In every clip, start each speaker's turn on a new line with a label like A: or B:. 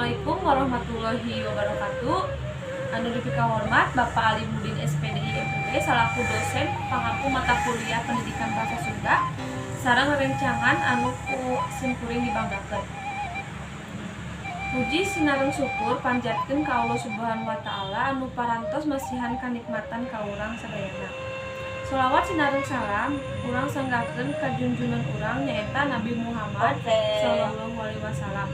A: Assalamualaikum warahmatullahi wabarakatuh. Anu dipika hormat Bapak Alimuddin SPDI MPD salaku dosen pangampu mata kuliah pendidikan bahasa Sunda sareng rencangan anu ku simkuring dibanggakeun. Puji sinareng syukur panjatkeun ka Allah Subhanahu wa taala anu parantos masihan kanikmatan ka urang sadayana. Sholawat sinareng salam urang sanggakeun ka junjungan urang nyaeta Nabi Muhammad sallallahu alaihi wasallam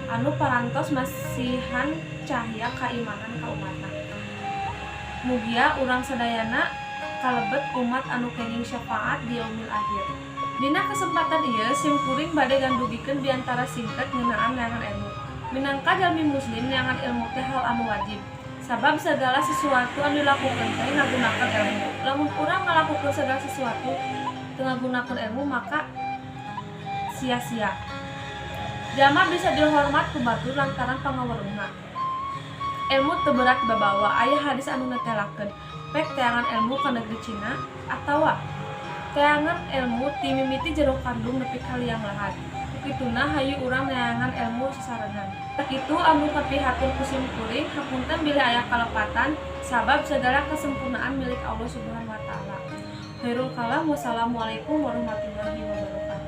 A: anu parantos masihan cahya keimanan ka umatna. Mugia urang sadayana kalebet umat anu kenging syafaat di yaumil akhir. Dina kesempatan ieu simkuring bade gandugikeun diantara singket ngeunaan neangan ilmu. Minangka jalmi muslim neangan ilmu teh hal anu wajib. Sabab segala sesuatu anu dilakukeun teh ngagunakeun ilmu. Lamun urang ngalakukeun segala sesuatu teu ngagunakeun ilmu maka sia-sia. Jalma bisa dihormat ku batur lantaran pangaweruhna. Ilmu teu berat babawa. Aya hadis anu netelakeun, pek teangan ilmu ka negeri Cina atawa teangan ilmu ti mimiti jero kandung nepi ka liang lahat. Kituna hayu urang neangan ilmu sasarengan. Kitu anu kapihakeun ku simkuring hapunten bilih aya kalepatan sabab segala kesempurnaan milik Allah Subhanahu wa taala. Khairul kalam wassalamualaikum warahmatullahi wabarakatuh.